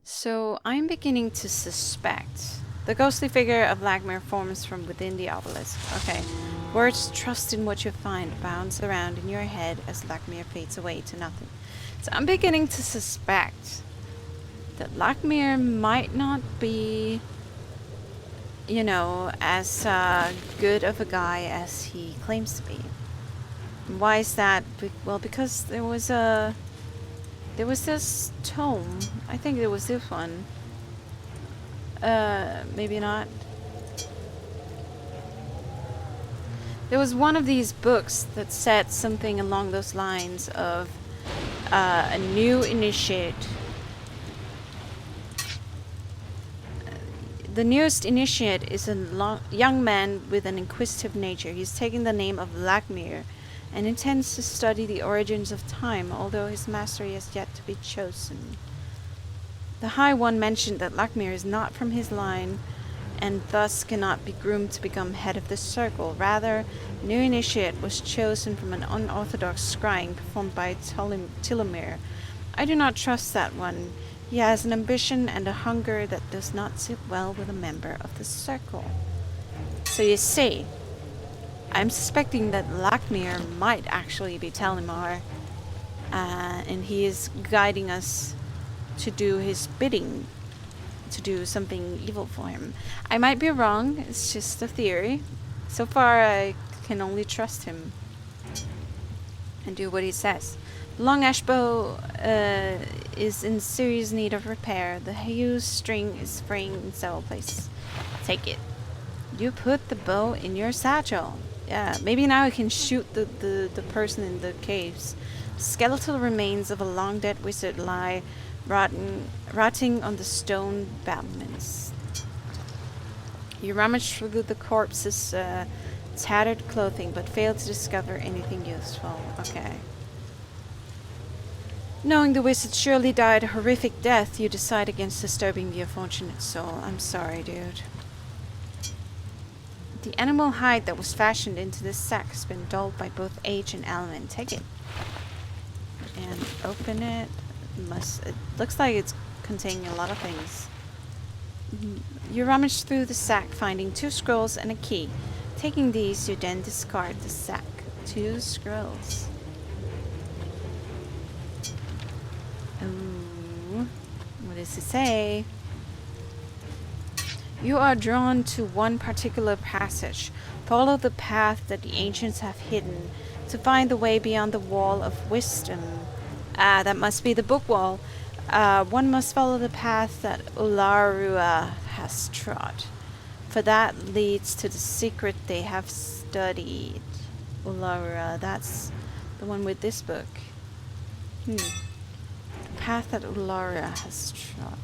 So I'm beginning to suspect. The ghostly figure of Lagmir forms from within the obelisk. Okay. Words trust in what you find bounce around in your head as Lagmir fades away to nothing. So I'm beginning to suspect that Lagmir might not be, as good of a guy as he claims to be. Why is that? Well, because there was this tome. I think it was this one. Maybe not. There was one of these books that said something along those lines of a new initiate. The newest initiate is a young man with an inquisitive nature. He's taken the name of Lagmir and intends to study the origins of time, although his mastery has yet to be chosen. The High One mentioned that Lagmir is not from his line and thus cannot be groomed to become head of the circle. Rather, the new initiate was chosen from an unorthodox scrying performed by Tilomir. I do not trust that one. He has an ambition and a hunger that does not sit well with a member of the circle. So you see, I'm suspecting that Lagmir might actually be Telimar, and he is guiding us to do his bidding, to do something evil for him. I might be wrong, it's just a theory. So far I can only trust him and do what he says. The long ash bow is in serious need of repair. The hew's string is fraying in several places. Take it. You put the bow in your satchel. Yeah, maybe now I can shoot the person in the caves. Skeletal remains of a long dead wizard lie rotting on the stone battlements. You rummage through the corpse's tattered clothing, but fail to discover anything useful. Okay. Knowing the wizard surely died a horrific death, you decide against disturbing the unfortunate soul. I'm sorry, dude. The animal hide that was fashioned into this sack has been dulled by both age and element. Take it. And open it. It looks like it's containing a lot of things. You rummage through the sack, finding 2 scrolls and a key. Taking these, you then discard the sack. 2 scrolls. Ooh. What does it say? You are drawn to one particular passage. Follow the path that the ancients have hidden to find the way beyond the wall of wisdom. That must be the book wall. One must follow the path that Ularua has trod, for that leads to the secret they have studied. Ularua, that's the one with this book. The path that Ularua has trod.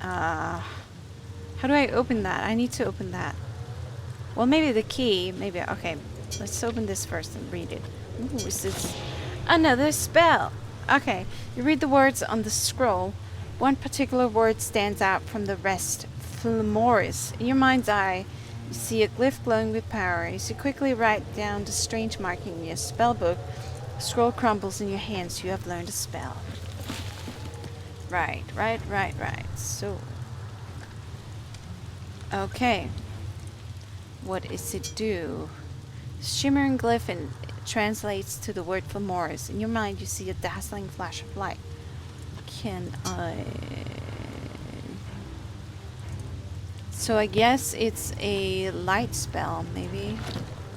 How do I open that? I need to open that. Well, maybe the key. Maybe. Okay, let's open this first and read it. Ooh, is this another spell? Okay, you read the words on the scroll. One particular word stands out from the rest. Flamoris. In your mind's eye, you see a glyph glowing with power. As you quickly write down the strange marking in your spell book, the scroll crumbles in your hands. You have learned a spell. Right. So, okay. What does it do? Shimmering glyph and translates to the word Flamoris. In your mind, you see a dazzling flash of light. Can I... So I guess it's a light spell, maybe.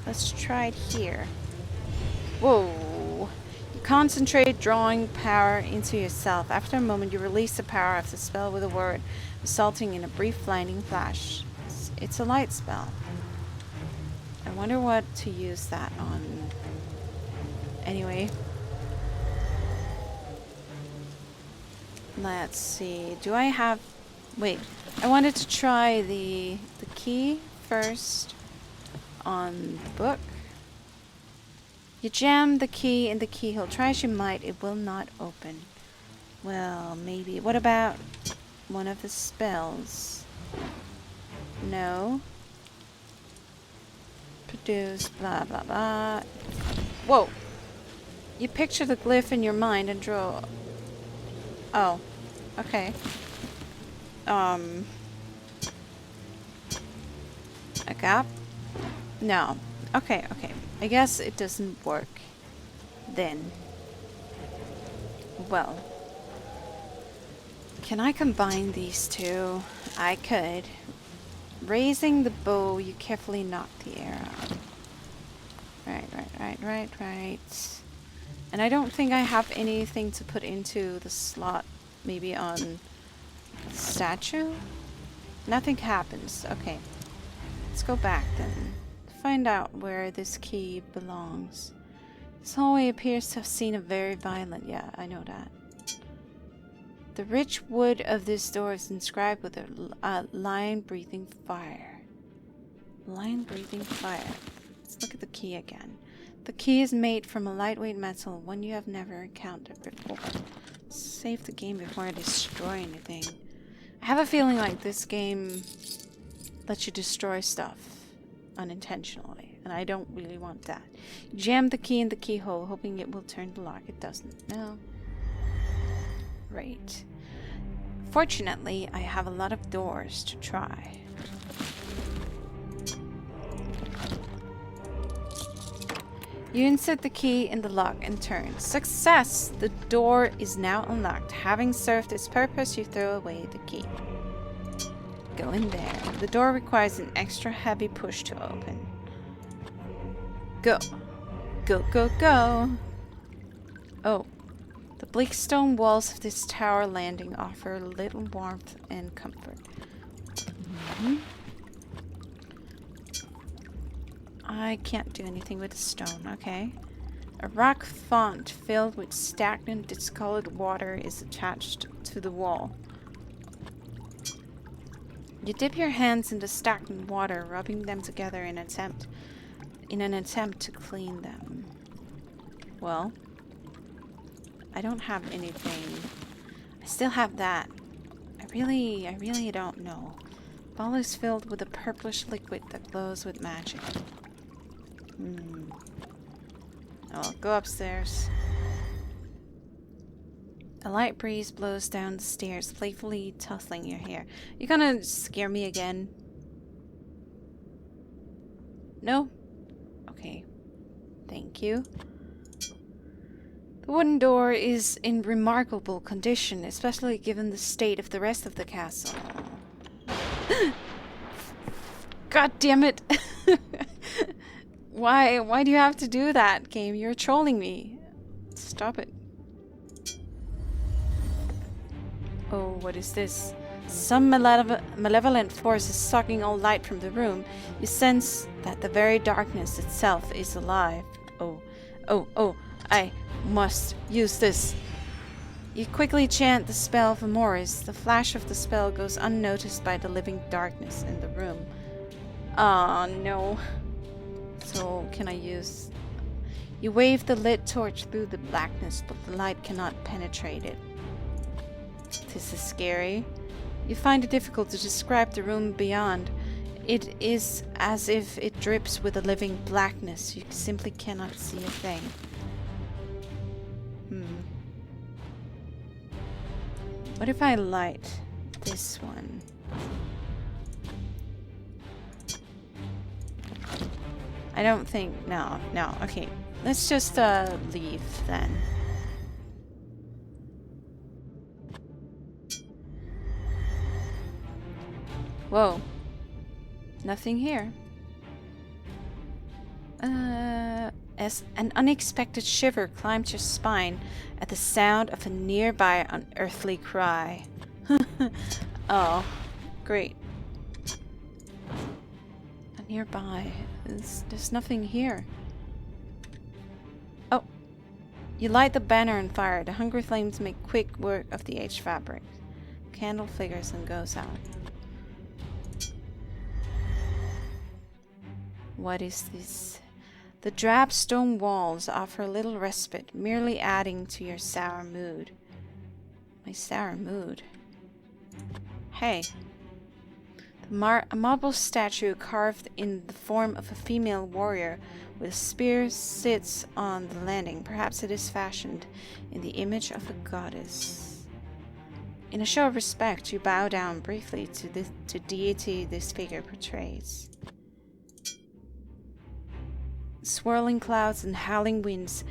Let's try it here. Whoa. You concentrate, drawing power into yourself. After a moment, you release the power of the spell with a word, resulting in a brief blinding flash. It's a light spell. I wonder what to use that on. Anyway. Let's see. Do I have... Wait. I wanted to try the key first on the book. You jam the key in the keyhole. Try as you might, it will not open. Well, maybe. What about one of the spells? No. Produce, blah, blah, blah. Whoa. You picture the glyph in your mind and draw Oh, okay. A gap? No. Okay, okay. I guess it doesn't work then. Well, can I combine these two? I could. Raising the bow, you carefully knock the air out. Right. And I don't think I have anything to put into the slot, maybe on the statue? Nothing happens. Okay. Let's go back then. Find out where this key belongs. This hallway appears to have seen a very violent... Yeah, I know that. The rich wood of this door is inscribed with a lion-breathing fire. Lion-breathing fire. Let's look at the key again. The key is made from a lightweight metal, one you have never encountered before. Save the game before I destroy anything. I have a feeling like this game lets you destroy stuff unintentionally, and I don't really want that. Jam the key in the keyhole, hoping it will turn the lock. It doesn't. No. Right. Fortunately, I have a lot of doors to try. You insert the key in the lock and turn. Success! The door is now unlocked. Having served its purpose, you throw away the key. Go in there. The door requires an extra heavy push to open. Go. Go. Oh. The bleak stone walls of this tower landing offer little warmth and comfort. I can't do anything with the stone, okay. A rock font filled with stagnant, discolored water is attached to the wall. You dip your hands in the stagnant water, rubbing them together in an attempt to clean them. Well, I don't have anything. I still have that. I really don't know. The ball is filled with a purplish liquid that glows with magic. I'll go upstairs. A light breeze blows down the stairs, playfully tussling your hair. You gonna scare me again? No? Okay. Thank you. The wooden door is in remarkable condition, especially given the state of the rest of the castle. God damn it! Why do you have to do that, game? You're trolling me. Stop it. Oh, what is this? Some malevolent force is sucking all light from the room. You sense that the very darkness itself is alive. Oh, I must use this. You quickly chant the spell of Amoris. The flash of the spell goes unnoticed by the living darkness in the room. Ah, no. So, can I use... You wave the lit torch through the blackness, but the light cannot penetrate it. This is scary. You find it difficult to describe the room beyond. It is as if it drips with a living blackness. You simply cannot see a thing. What if I light this one? I don't think... No. Okay. Let's just leave then. Whoa. Nothing here. As an unexpected shiver climbs your spine at the sound of a nearby unearthly cry. Oh, great. Nearby. There's nothing here. Oh. You light the banner on fire. The hungry flames make quick work of the aged fabric. Candle flickers and goes out. What is this? The drab stone walls offer little respite, merely adding to your sour mood. My sour mood? Hey. A marble statue carved in the form of a female warrior with a spear sits on the landing. Perhaps it is fashioned in the image of a goddess. In a show of respect, you bow down briefly to the deity this figure portrays. Swirling clouds and howling winds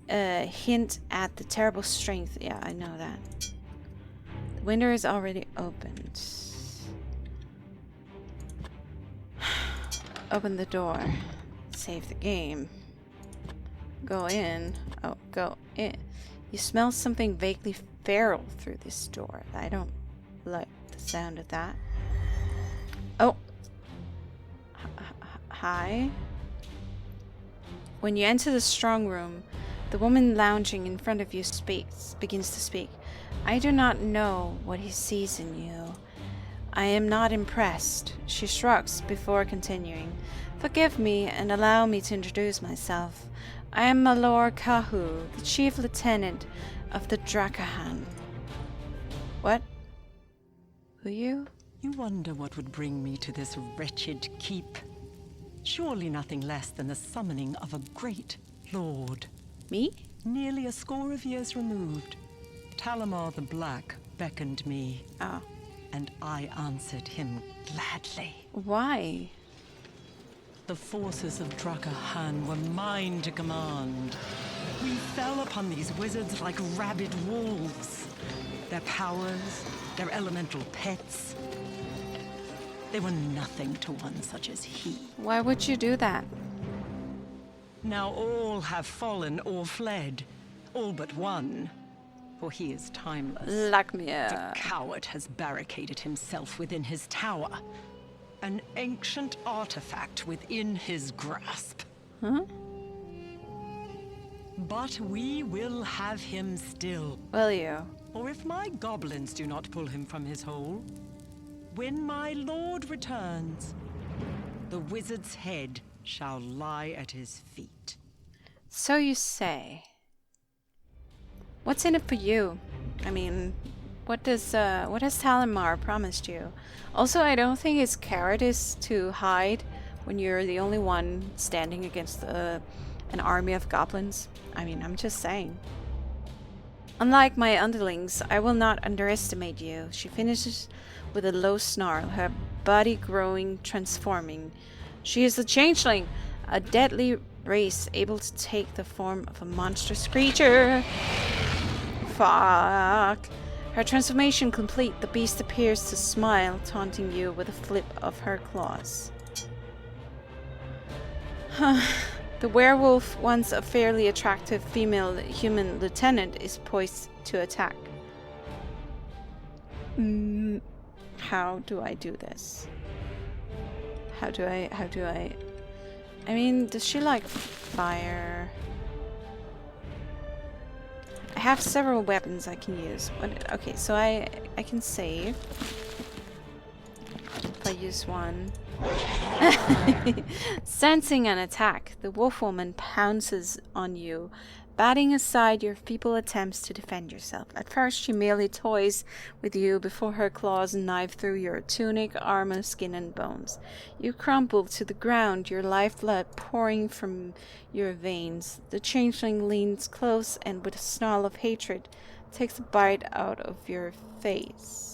hint at the terrible strength. Yeah, I know that. The window is already opened. Open the door. Save the game. Go in. Oh, go in. You smell something vaguely feral through this door. I don't like the sound of that. Oh. Hi. When you enter the strong room, the woman lounging in front of you begins to speak. I do not know what he sees in you. I am not impressed. She shrugs before continuing. Forgive me and allow me to introduce myself. I am Malor Kahu, the chief lieutenant of the Drakahan. What? Who are you? You wonder what would bring me to this wretched keep. Surely nothing less than the summoning of a great lord. Me? Nearly a score of years removed, Talamar the Black beckoned me. Oh. And I answered him gladly. Why? The forces of Drakahan were mine to command. We fell upon these wizards like rabid wolves. Their powers, their elemental pets. They were nothing to one such as he. Why would you do that? Now all have fallen or fled. All but one. For he is timeless. Lakmir. The coward has barricaded himself within his tower. An ancient artifact within his grasp. Huh? But we will have him still. Will you? Or if my goblins do not pull him from his hole, when my lord returns, the wizard's head shall lie at his feet. So you say. What's in it for you? I mean, what has Talamar promised you? Also, I don't think it's cowardice to hide when you're the only one standing against an army of goblins. I mean, I'm just saying. Unlike my underlings, I will not underestimate you. She finishes with a low snarl, her body growing, transforming. She is a changeling, a deadly race able to take the form of a monstrous creature. Fuck. Her transformation complete, the beast appears to smile, taunting you with a flip of her claws. The werewolf, once a fairly attractive female human lieutenant, is poised to attack. How do I do this? How do I... I mean, does she like fire? I have several weapons I can use. Okay, so I can save. If I use one. Sensing an attack, the wolf woman pounces on you, batting aside your feeble attempts to defend yourself. At first, she merely toys with you before her claws knife through your tunic, armor, skin, and bones. You crumple to the ground, your lifeblood pouring from your veins. The changeling leans close and, with a snarl of hatred, takes a bite out of your face.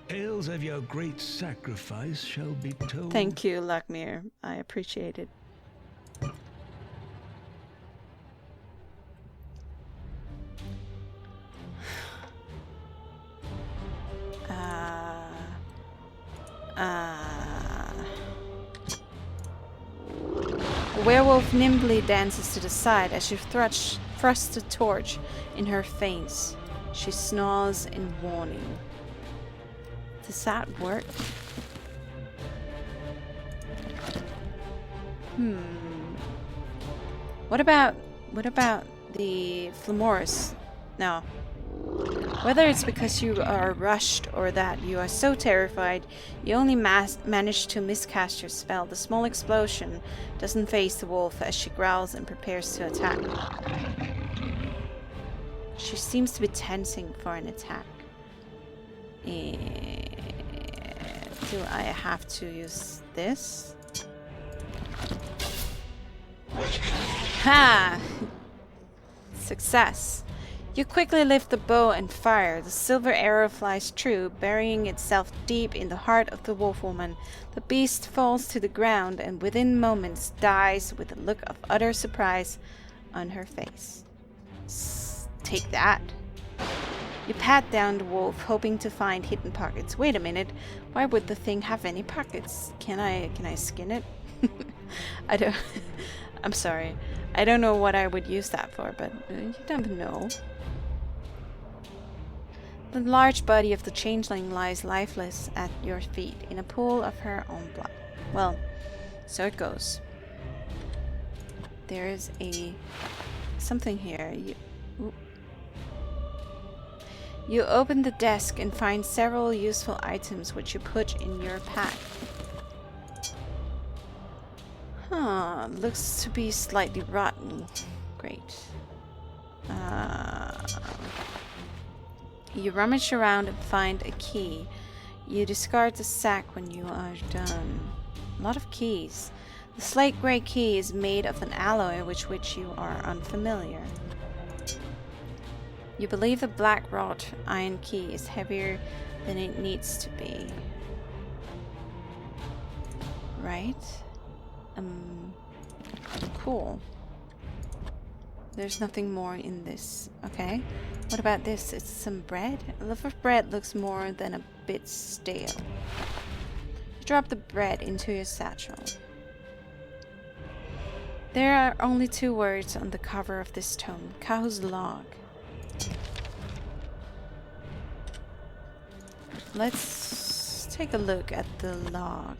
Tales of your great sacrifice shall be told. Thank you, Lakmir. I appreciate it. The werewolf nimbly dances to the side as you thrust a torch in her face. She snarls in warning. Does that work? What about the Flamoris? No. Whether it's because you are rushed or that you are so terrified you only manage to miscast your spell, the small explosion doesn't faze the wolf as she growls and prepares to attack. She seems to be tensing for an attack. Do I have to use this? Ha! Success. You quickly lift the bow and fire. The silver arrow flies true, burying itself deep in the heart of the wolf woman. The beast falls to the ground and within moments dies with a look of utter surprise on her face. Take that. You pat down the wolf, hoping to find hidden pockets. Wait a minute. Why would the thing have any pockets? Can I skin it? I don't... I'm sorry. I don't know what I would use that for, but you never know. The large body of the changeling lies lifeless at your feet in a pool of her own blood. Well, so it goes. There is something here. You open the desk and find several useful items which you put in your pack. Huh, looks to be slightly rotten. Great. You rummage around and find a key. You discard the sack when you are done. A lot of keys. The slate gray key is made of an alloy with which you are unfamiliar. You believe the black wrought iron key is heavier than it needs to be. Right? Cool. There's nothing more in this. Okay. What about this? It's some bread? A loaf of bread looks more than a bit stale. You drop the bread into your satchel. There are only 2 words on the cover of this tome. Kahu's log. Let's take a look at the log.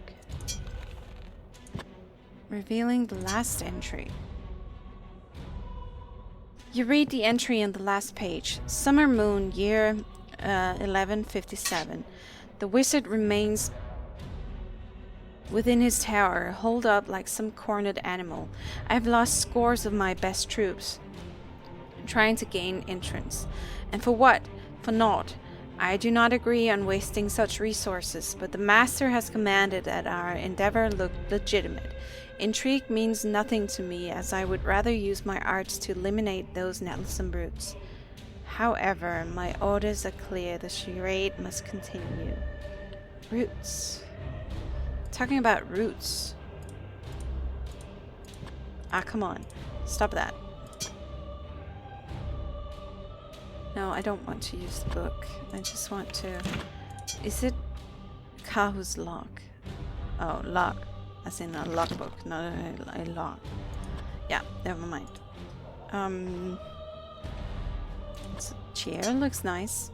Revealing the last entry. You read the entry on the last page. Summer moon, year 1157. The wizard remains within his tower, holed up like some cornered animal. I have lost scores of my best troops, trying to gain entrance. And for what? For naught. I do not agree on wasting such resources, but the master has commanded that our endeavor look legitimate. Intrigue means nothing to me, as I would rather use my arts to eliminate those nettlesome brutes. However, my orders are clear. The charade must continue. Roots. Talking about roots. Ah, come on. Stop that. No, I don't want to use the book. I just want to... Is it Kahu's log? Oh, log. As in a logbook, not a log. Yeah, never mind. The chair looks nice.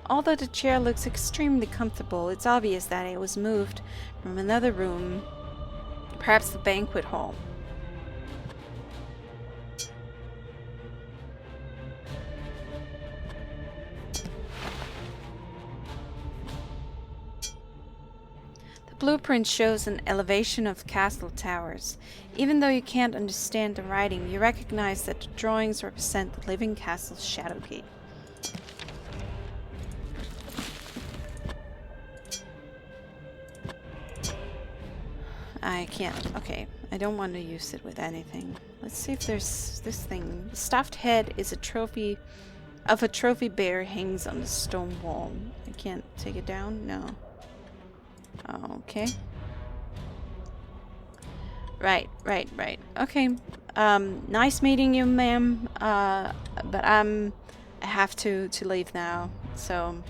Although the chair looks extremely comfortable, it's obvious that it was moved from another room, perhaps the banquet hall. Blueprint shows an elevation of castle towers. Even though you can't understand the writing, you recognize that the drawings represent the living castle Shadowgate. I can't. Okay, I don't want to use it with anything. Let's see if there's this thing. The stuffed head is a trophy of a trophy bear hangs on the stone wall. I can't take it down? No. Okay. Right. Okay. Nice meeting you, ma'am. But I have to leave now. So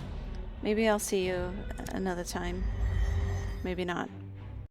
maybe I'll see you another time. Maybe not.